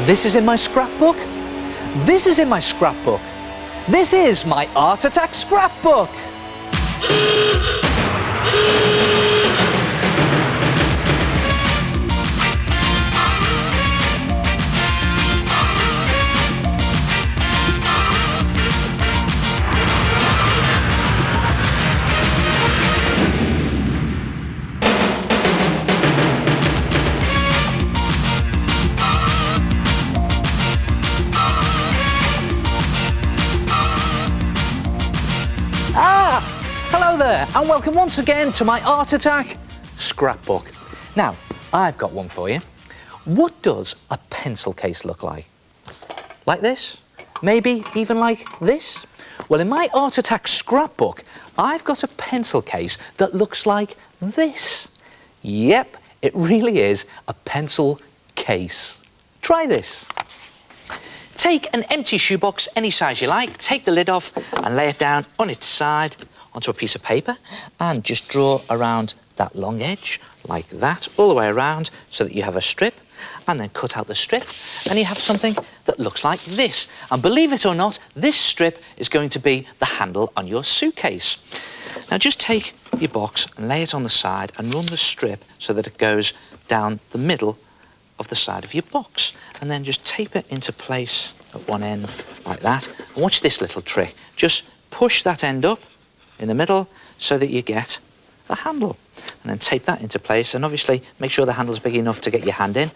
This is in my scrapbook. This is in my scrapbook. This is my Art Attack scrapbook. Hello there, and welcome once again to my Art Attack scrapbook. Now, I've got one for you. What does a pencil case look like? Like this? Maybe even like this? Well, in my Art Attack scrapbook, I've got a pencil case that looks like this. Yep, it really is a pencil case. Try this. Take an empty shoebox, any size you like, take the lid off and lay it down on its side onto a piece of paper and just draw around that long edge like that, all the way around so that you have a strip, and then cut out the strip and you have something that looks like this. And believe it or not, this strip is going to be the handle on your suitcase. Now just take your box and lay it on the side and run the strip so that it goes down the middle of the side of your box, and then just tape it into place at one end like that. And watch this little trick. Just push that end up in the middle so that you get a handle, and then tape that into place, and obviously make sure the handle's big enough to get your hand in.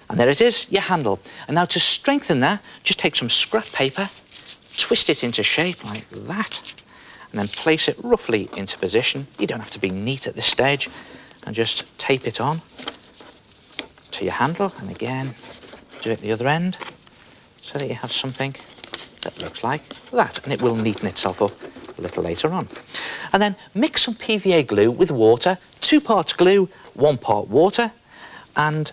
And there it is, your handle. And now to strengthen that, just take some scrap paper, twist it into shape like that, and then place it roughly into position. You don't have to be neat at this stage, and just tape it on to your handle, and again do it at the other end so that you have something that looks like that, and it will neaten itself up a little later on. And then mix some PVA glue with water, 2 parts glue, 1 part water, and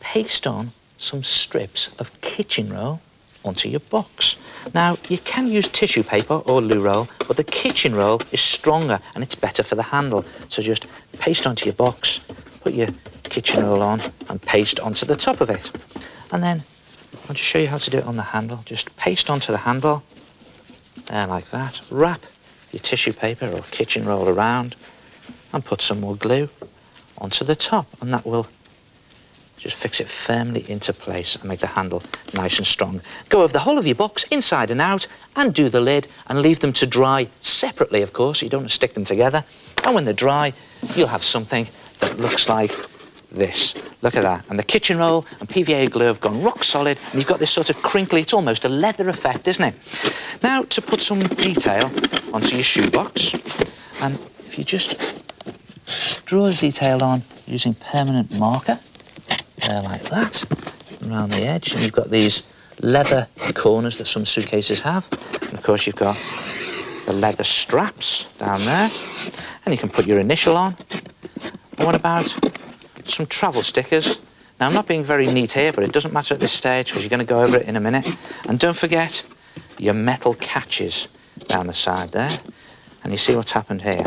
paste on some strips of kitchen roll onto your box. Now you can use tissue paper or loo roll, but the kitchen roll is stronger and it's better for the handle. So just paste onto your box, put your kitchen roll on and paste onto the top of it. And then I'll just show you how to do it on the handle. Just paste onto the handle, there like that. Wrap your tissue paper or kitchen roll around and put some more glue onto the top, and that will just fix it firmly into place and make the handle nice and strong. Go over the whole of your box, inside and out, and do the lid and leave them to dry separately, of course. You don't want to stick them together. And when they're dry, you'll have something that looks like this. Look at that. And the kitchen roll and PVA glue have gone rock solid, and you've got this sort of crinkly, it's almost a leather effect, isn't it? Now to put some detail onto your shoebox, and if you just draw the detail on using permanent marker, there like that, around the edge, and you've got these leather corners that some suitcases have, and of course you've got the leather straps down there, and you can put your initial on. And what about some travel stickers? Now I'm not being very neat here, but it doesn't matter at this stage because you're going to go over it in a minute. And don't forget your metal catches down the side there. And you see what's happened here?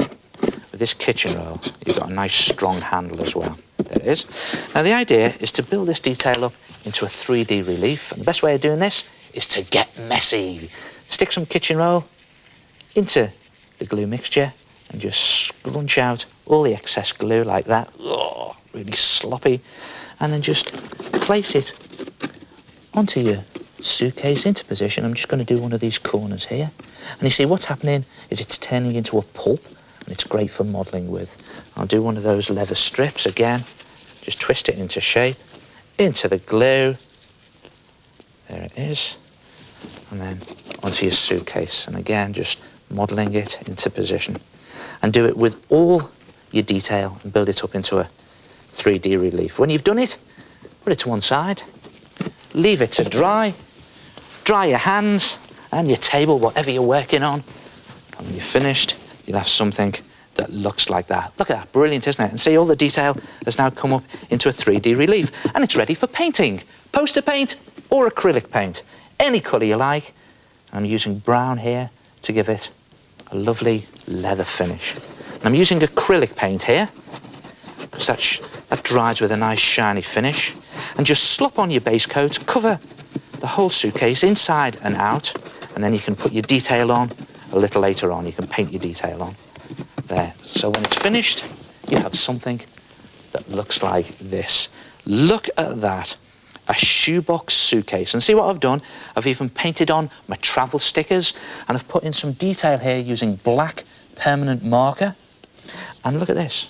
With this kitchen roll, you've got a nice strong handle as well. There it is. Now the idea is to build this detail up into a 3D relief, and the best way of doing this is to get messy. Stick some kitchen roll into the glue mixture and just scrunch out all the excess glue like that. Oh, really sloppy. And then just place it onto your suitcase into position. I'm just going to do one of these corners here. And you see what's happening is it's turning into a pulp, and it's great for modelling with. I'll do one of those leather strips again. Just twist it into shape, into the glue. There it is. And then onto your suitcase. And again, just modelling it into position. And do it with all your detail and build it up into a 3D relief. When you've done it, put it to one side, leave it to dry, dry your hands and your table, whatever you're working on, and when you're finished, you'll have something that looks like that. Look at that, brilliant, isn't it? And see, all the detail has now come up into a 3D relief, and it's ready for painting. Poster paint or acrylic paint, any colour you like. I'm using brown here to give it a lovely leather finish. And I'm using acrylic paint here, because that dries with a nice shiny finish. And just slop on your base coat, cover the whole suitcase inside and out, and then you can put your detail on a little later on. You can paint your detail on there. So when it's finished, you have something that looks like this. Look at that. A shoebox suitcase. And see what I've done? I've even painted on my travel stickers, and I've put in some detail here using black permanent marker. And look at this.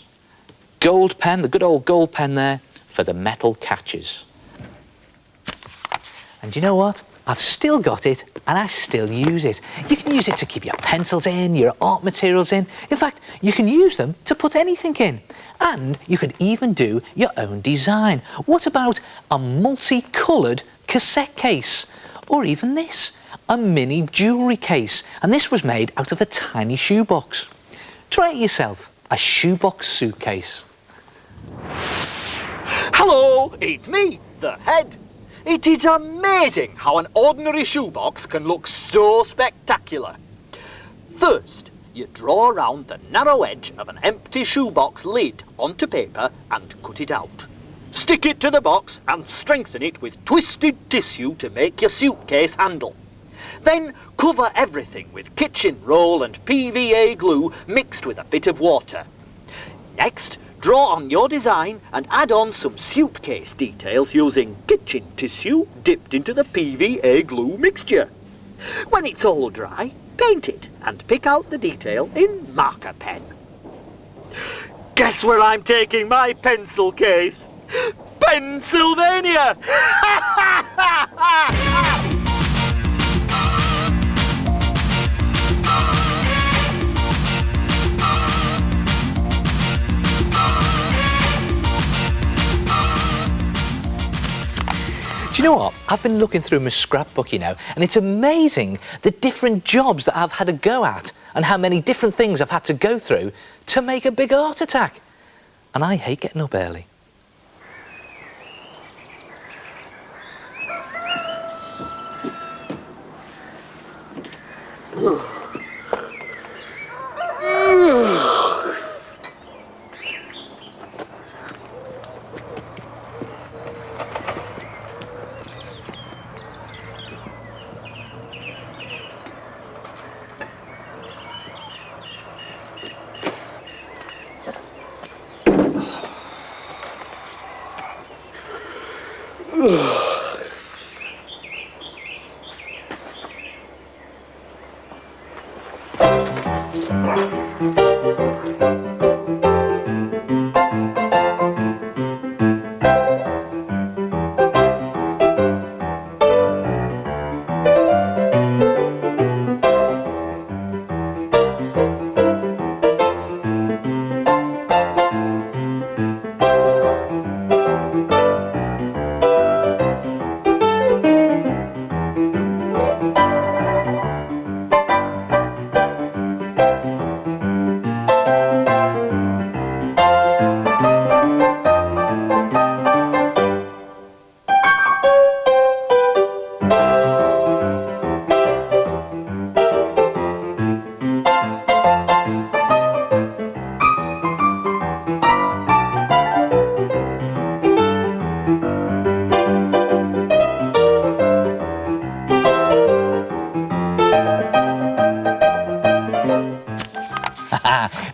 Gold pen, the good old gold pen there for the metal catches. And you know what? I've still got it, and I still use it. You can use it to keep your pencils in, your art materials in. In fact, you can use them to put anything in. And you could even do your own design. What about a multicoloured cassette case? Or even this, a mini jewellery case. And this was made out of a tiny shoebox. Try it yourself, a shoebox suitcase. Hello, it's me, the head. It is amazing how an ordinary shoebox can look so spectacular. First, you draw around the narrow edge of an empty shoebox lid onto paper and cut it out. Stick it to the box and strengthen it with twisted tissue to make your suitcase handle. Then cover everything with kitchen roll and PVA glue mixed with a bit of water. Next, draw on your design and add on some suitcase details using kitchen tissue dipped into the PVA glue mixture. When it's all dry, paint it and pick out the detail in marker pen. Guess where I'm taking my pencil case? Pennsylvania! Do you know what? I've been looking through my scrapbook, you know, and it's amazing the different jobs that I've had to go at and how many different things I've had to go through to make a big art attack. And I hate getting up early.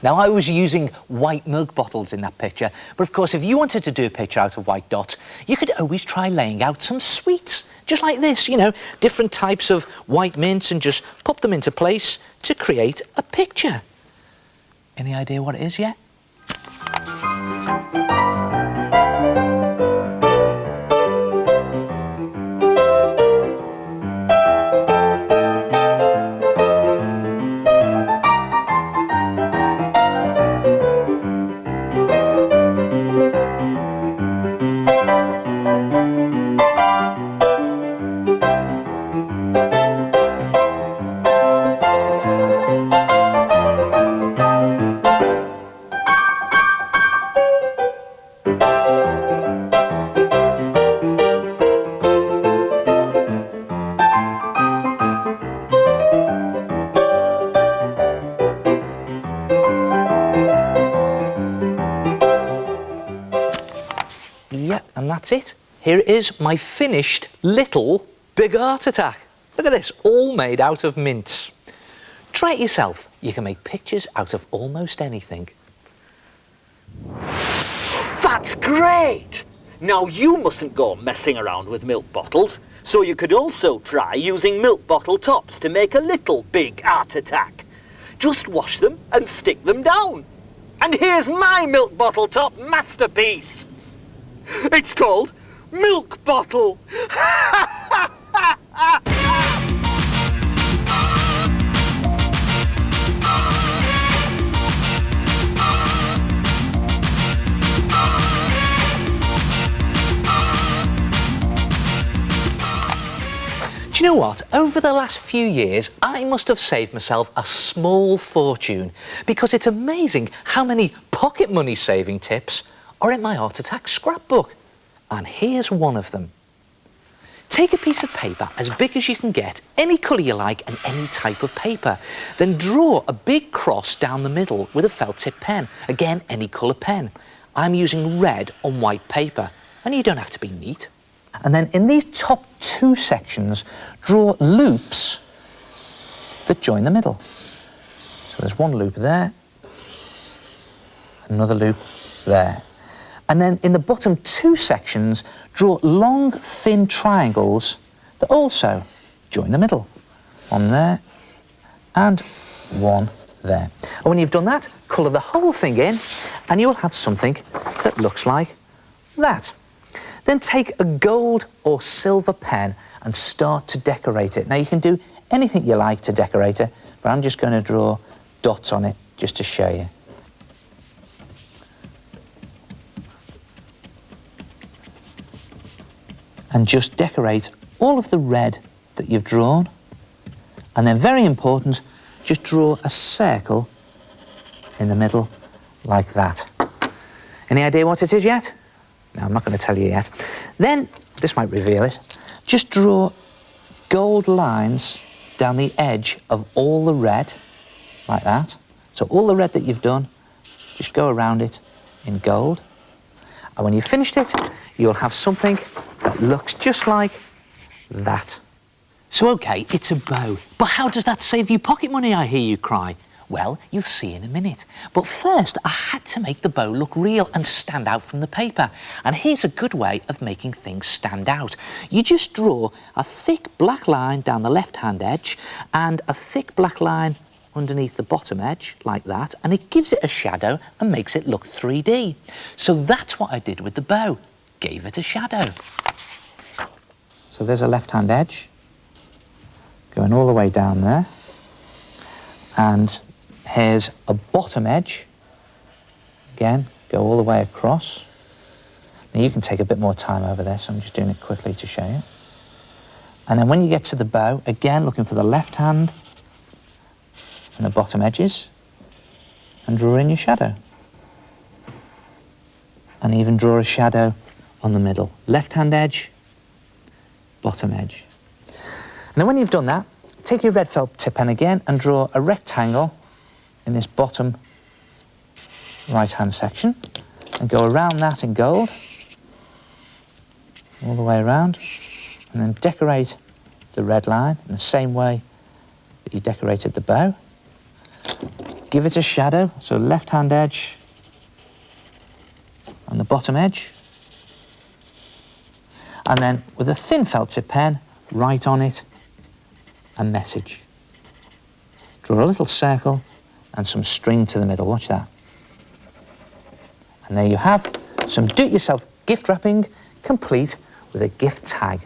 Now, I was using white milk bottles in that picture, but of course, if you wanted to do a picture out of white dots, you could always try laying out some sweets, just like this, you know, different types of white mints, and just pop them into place to create a picture. Any idea what it is yet? And that's it. Here it is, my finished little big art attack. Look at this, all made out of mints. Try it yourself. You can make pictures out of almost anything. That's great! Now you mustn't go messing around with milk bottles, so you could also try using milk bottle tops to make a little big art attack. Just wash them and stick them down. And here's my milk bottle top masterpiece. It's called Milk Bottle. Do you know what? Over the last few years, I must have saved myself a small fortune because it's amazing how many pocket money saving tips are in my Art Attack scrapbook. And here's one of them. Take a piece of paper as big as you can get, any colour you like and any type of paper. Then draw a big cross down the middle with a felt tip pen. Again, any colour pen. I'm using red on white paper, and you don't have to be neat. And then in these top two sections, draw loops that join the middle. So there's one loop there, another loop there. And then in the bottom two sections, draw long, thin triangles that also join the middle. One there and one there. And when you've done that, colour the whole thing in and you'll have something that looks like that. Then take a gold or silver pen and start to decorate it. Now you can do anything you like to decorate it, but I'm just going to draw dots on it just to show you. And just decorate all of the red that you've drawn. And then, very important, just draw a circle in the middle like that. Any idea what it is yet? No, I'm not going to tell you yet. Then, this might reveal it, just draw gold lines down the edge of all the red, like that. So all the red that you've done, just go around it in gold. And when you've finished it, you'll have something that looks just like that. So, OK, it's a bow. But how does that save you pocket money, I hear you cry? Well, you'll see in a minute. But first, I had to make the bow look real and stand out from the paper. And here's a good way of making things stand out. You just draw a thick black line down the left-hand edge and a thick black line underneath the bottom edge, like that, and it gives it a shadow and makes it look 3D. So that's what I did with the bow. Gave it a shadow. So there's a left-hand edge going all the way down there. And here's a bottom edge. Again, go all the way across. Now you can take a bit more time over this, I'm just doing it quickly to show you. And then when you get to the bow, again looking for the left hand and the bottom edges, and draw in your shadow. And even draw a shadow on the middle. Left hand edge, bottom edge. And then when you've done that, take your red felt tip pen again and draw a rectangle in this bottom right-hand section and go around that in gold, all the way around, and then decorate the red line in the same way that you decorated the bow. Give it a shadow, so left-hand edge on the bottom edge, and then with a thin felt tip pen, write on it a message. Draw a little circle and some string to the middle, watch that. And there you have some do-it-yourself gift wrapping, complete with a gift tag.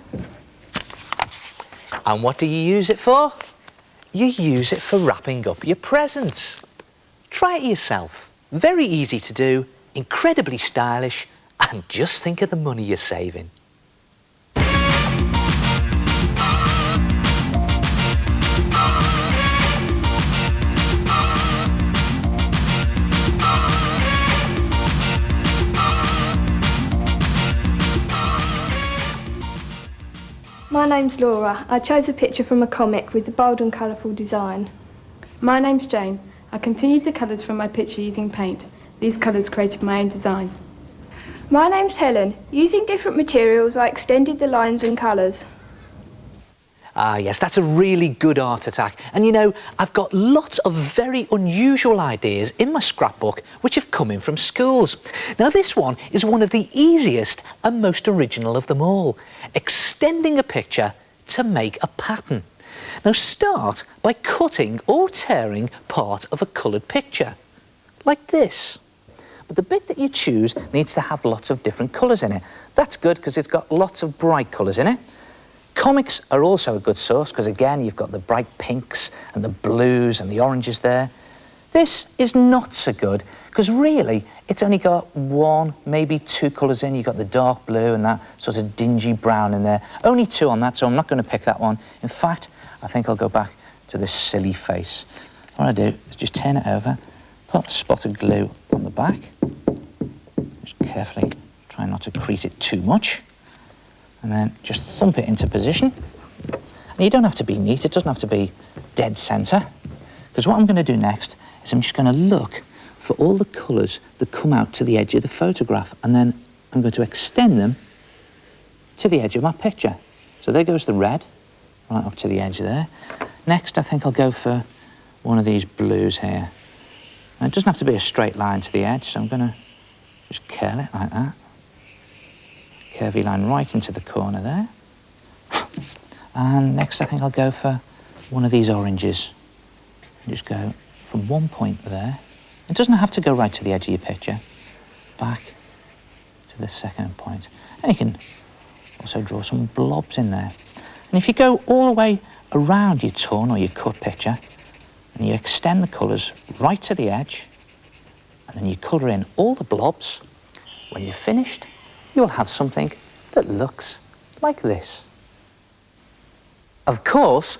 And what do you use it for? You use it for wrapping up your presents. Try it yourself. Very easy to do, incredibly stylish, and just think of the money you're saving. My name's Laura. I chose a picture from a comic with a bold and colourful design. My name's Jane. I continued the colours from my picture using paint. These colours created my own design. My name's Helen. Using different materials, I extended the lines and colours. Ah, yes, that's a really good art attack. And you know, I've got lots of very unusual ideas in my scrapbook which have come in from schools. Now, this one is one of the easiest and most original of them all. Extending a picture to make a pattern. Now, start by cutting or tearing part of a coloured picture, like this. But the bit that you choose needs to have lots of different colours in it. That's good because it's got lots of bright colours in it. Comics are also a good source because, again, you've got the bright pinks and the blues and the oranges there. This is not so good because really it's only got one, maybe two colours in. You've got the dark blue and that sort of dingy brown in there. Only two on that, so I'm not going to pick that one. In fact, I think I'll go back to this silly face. What I do is just turn it over, put a spot of glue on the back. Just carefully try not to crease it too much. And then just thump it into position. And you don't have to be neat, it doesn't have to be dead centre. Because what I'm going to do next is I'm just going to look for all the colours that come out to the edge of the photograph. And then I'm going to extend them to the edge of my picture. So there goes the red, right up to the edge there. Next, I think I'll go for one of these blues here. And it doesn't have to be a straight line to the edge, so I'm going to just curl it like that. Curvy line right into the corner there. And next I think I'll go for one of these oranges. And just go from one point there. It doesn't have to go right to the edge of your picture. Back to the second point. And you can also draw some blobs in there. And if you go all the way around your torn or your cut picture, and you extend the colours right to the edge, and then you colour in all the blobs, when you're finished, you'll have something that looks like this. Of course,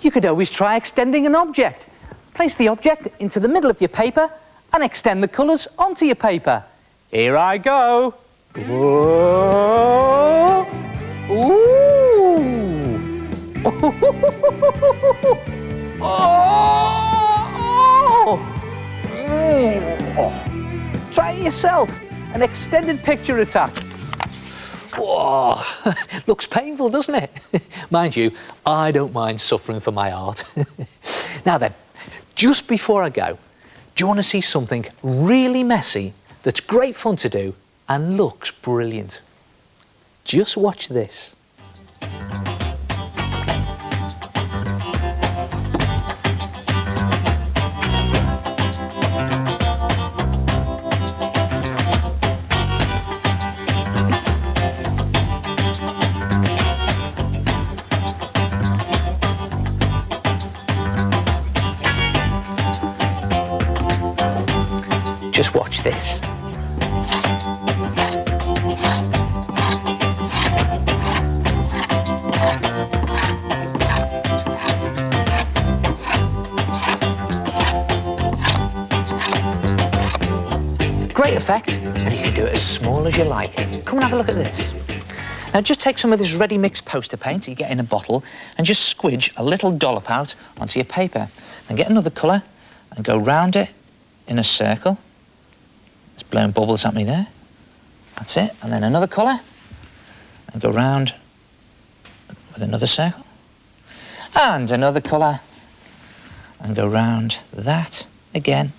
you could always try extending an object. Place the object into the middle of your paper and extend the colours onto your paper. Here I go. Whoa. Ooh. Oh. Try it yourself. An extended picture attack. Whoa, looks painful, doesn't it? Mind you, I don't mind suffering for my art. Now then, just before I go, do you want to see something really messy that's great fun to do and looks brilliant? Just watch this. Just watch this. Great effect, and you can do it as small as you like. Come and have a look at this. Now just take some of this ready mixed poster paint that you get in a bottle and just squidge a little dollop out onto your paper. Then get another colour and go round it in a circle. It's blowing bubbles at me there. That's it. And then another colour. And go round with another circle. And another colour. And go round that again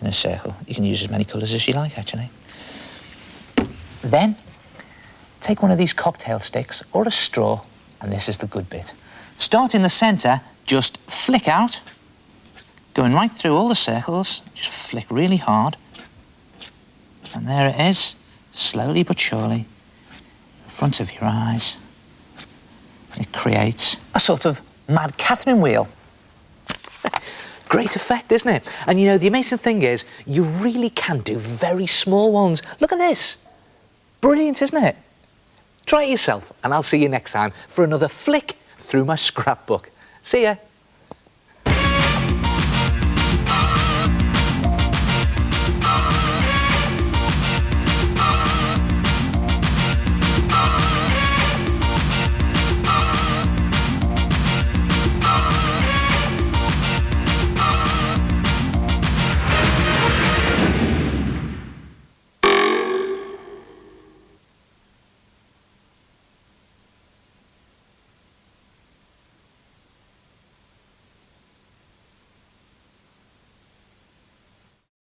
in a circle. You can use as many colours as you like, actually. Then, take one of these cocktail sticks or a straw, and this is the good bit. Start in the centre, just flick out, going right through all the circles, just flick really hard. And there it is, slowly but surely, in front of your eyes. It creates a sort of Mad Catherine wheel. Great effect, isn't it? And you know, the amazing thing is, you really can do very small ones. Look at this. Brilliant, isn't it? Try it yourself, and I'll see you next time for another flick through my scrapbook. See ya.